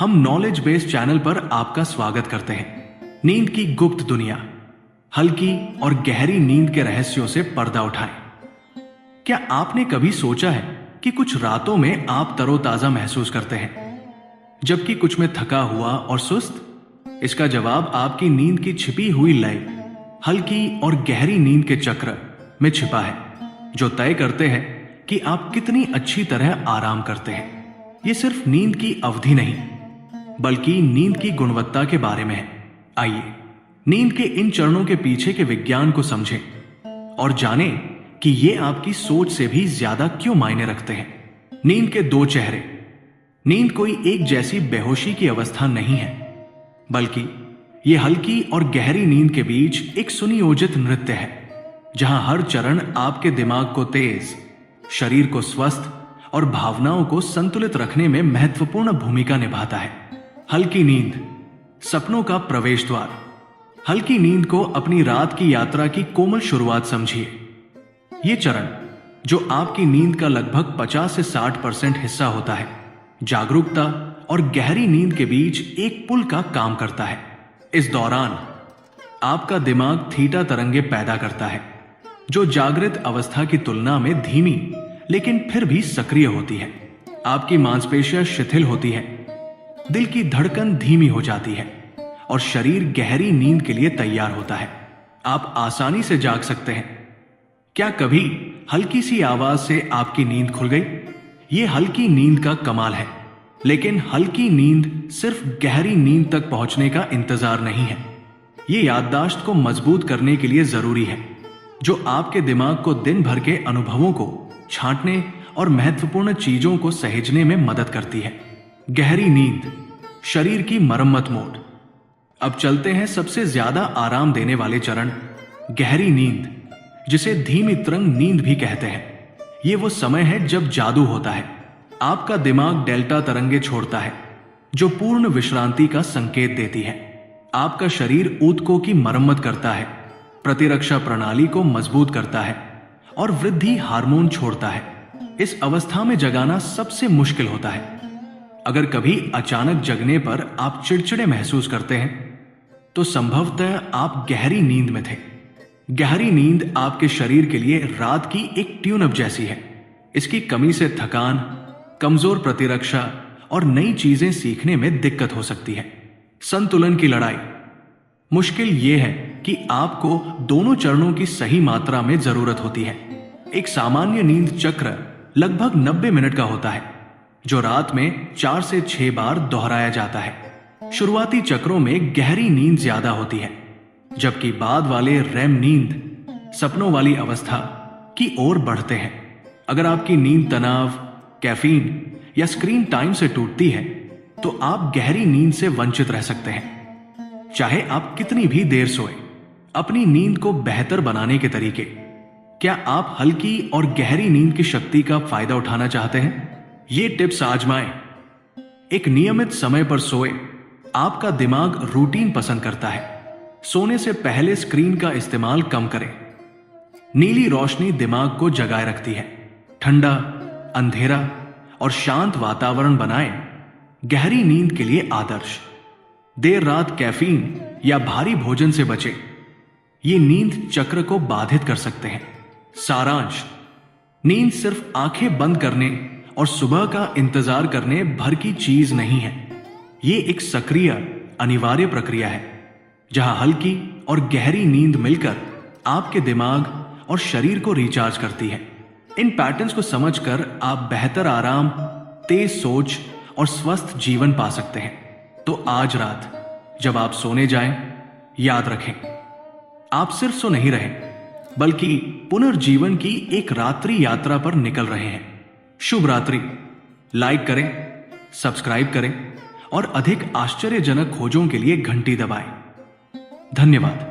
हम knowledge based channel पर आपका स्वागत करते हैं। नींद की गुप्त दुनिया, हल्की और गहरी नींद के रहस्यों से पर्दा उठाएं। क्या आपने कभी सोचा है कि कुछ रातों में आप तरोताजा महसूस करते हैं, जबकि कुछ में थका हुआ और सुस्त? इसका जवाब आपकी नींद की छिपी हुई लय, हल्की और गहरी नींद के चक्र में छिपा है, जो तय करते हैं कि आप कितनी अच्छी तरह आराम करते हैं। ये सिर्फ नींद की अवधि नहीं, बल्कि नींद की गुणवत्ता के बारे में है। आइए नींद के इन चरणों के पीछे के विज्ञान को समझें और जानें कि ये आपकी सोच से भी ज्यादा क्यों मायने रखते हैं। नींद के दो चेहरे। नींद कोई एक जैसी बेहोशी की अवस्था नहीं है, बल्कि ये हल्की और गहरी नींद के बीच एक सुनियोजित नृत्य है, जहां हर चरण आपके दिमाग को तेज, शरीर को स्वस्थ और भावनाओं को संतुलित रखने में महत्वपूर्ण भूमिका निभाता है। हल्की नींद, सपनों का प्रवेश द्वार। हल्की नींद को अपनी रात की यात्रा की कोमल शुरुआत समझिए। यह चरण, जो आपकी नींद का लगभग 50 से 60% हिस्सा होता है, जागरूकता और गहरी नींद के बीच एक पुल का काम करता है। इस दौरान आपका दिमाग थीटा तरंगे पैदा करता है, जो जागृत अवस्था की तुलना में धीमी लेकिन फिर भी सक्रिय होती है। आपकी मांसपेशियां शिथिल होती है, दिल की धड़कन धीमी हो जाती है और शरीर गहरी नींद के लिए तैयार होता है। आप आसानी से जाग सकते हैं। क्या कभी हल्की सी आवाज से आपकी नींद खुल गई? यह हल्की नींद का कमाल है। लेकिन हल्की नींद सिर्फ गहरी नींद तक पहुंचने का इंतजार नहीं है। यह याददाश्त को मजबूत करने के लिए जरूरी है, जो आपके दिमाग को दिन भर के अनुभवों को छांटने और महत्वपूर्ण चीजों को सहेजने में मदद करती है। गहरी नींद, शरीर की मरम्मत मोड। अब चलते हैं सबसे ज्यादा आराम देने वाले चरण, गहरी नींद, जिसे धीमी तरंग नींद भी कहते हैं। यह वो समय है जब जादू होता है। आपका दिमाग डेल्टा तरंगे छोड़ता है, जो पूर्ण विश्रांति का संकेत देती है। आपका शरीर ऊतकों की मरम्मत करता है, प्रतिरक्षा प्रणाली को मजबूत करता है और वृद्धि हार्मोन छोड़ता है। इस अवस्था में जगाना सबसे मुश्किल होता है। अगर कभी अचानक जगने पर आप चिड़चिड़े महसूस करते हैं, तो संभवतः आप गहरी नींद में थे। गहरी नींद आपके शरीर के लिए रात की एक ट्यून अप जैसी है। इसकी कमी से थकान, कमजोर प्रतिरक्षा और नई चीजें सीखने में दिक्कत हो सकती है। संतुलन की लड़ाई। मुश्किल यह है कि आपको दोनों चरणों की सही मात्रा में जरूरत होती है। एक सामान्य नींद चक्र लगभग 90 मिनट का होता है, जो रात में 4 से 6 बार दोहराया जाता है। शुरुआती चक्रों में गहरी नींद ज्यादा होती है, जबकि बाद वाले रैम नींद, सपनों वाली अवस्था की ओर बढ़ते हैं। अगर आपकी नींद तनाव, कैफीन या स्क्रीन टाइम से टूटती है, तो आप गहरी नींद से वंचित रह सकते हैं। चाहे आप कितनी भी देर सोए, अपनी नींद को बेहतर बनाने के तरीके। क्या आप हल्की और गहरी नींद की शक्ति का फायदा उठाना चाहते हैं? ये टिप्स आजमाएं। एक नियमित समय पर सोए। आपका दिमाग रूटीन पसंद करता है। सोने से पहले स्क्रीन का इस्तेमाल कम करें। नीली रोशनी दिमाग को जगाए रखती है। ठंडा, अंधेरा और शांत वातावरण बनाएं। गहरी नींद के लिए आदर्श। देर रात कैफीन या भारी भोजन से बचें। ये नींद चक्र को बाधित कर सकते हैं। सारांश: नींद सिर्फ आंखें बंद करने और सुबह का इंतजार करने भर की चीज नहीं है। ये एक सक्रिय, अनिवार्य प्रक्रिया है, जहां हल्की और गहरी नींद मिलकर आपके दिमाग और शरीर को रिचार्ज करती है। इन पैटर्न्स को समझकर आप बेहतर आराम, तेज सोच और स्वस्थ जीवन पा सकते हैं। तो आज रात जब आप सोने जाएं, याद रखें, आप सिर्फ सो नहीं रहे, बल्कि पुनर्जीवन की एक रात्रि यात्रा पर निकल रहे हैं। शुभ रात्रि। लाइक करें, सब्सक्राइब करें और अधिक आश्चर्यजनक खोजों के लिए घंटी दबाएं। धन्यवाद।